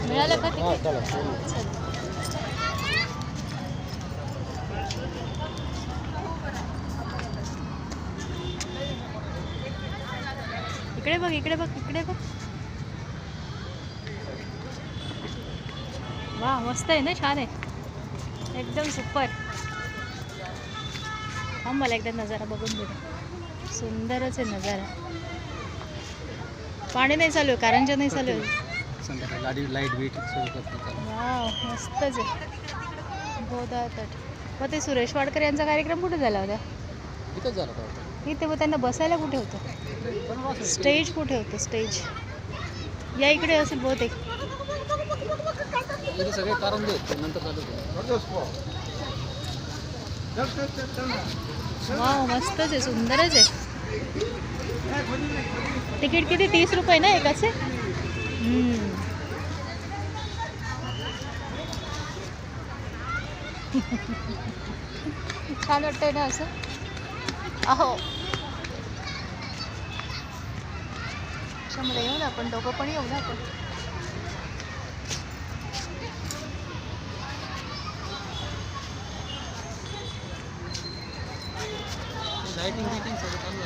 मिळालं का हां तिकीट? चला. चल. इकडे बघ, इकडे बघ, इकडे बघ. वा मस्त आहे ना, छान आहे एकदम सुपर. हा मला एकदा नजारा बघून दे. सुंदरच आहे नजारा. पाणी नाही चालू आहे, कारंजा नाही चालू आहे. संध्याकाळी गाडी लाईट बीट वाव मस्तच आहे. गोदा तट. मग ते सुरेश वाडकर यांचा कार्यक्रम कुठे झाला होता? इथंच झालं होतं. इथे मग त्यांना बसायला कुठे होतं? स्टेज कुठे होतं? स्टेज या इकडे असेल बहुतेक. इथे सगळे कारण देत नंतर चालू. वाव मस्तच आहे, सुंदरच आहे. तिकीट किती? 30 रुपये ना एकाचे? छान वाटतंय ना असं. अहो त्याच्यामध्ये येऊ ना आपण, दोघं पण येऊ ना आपण. लाईटिंग बिटिंग सगळं चालू.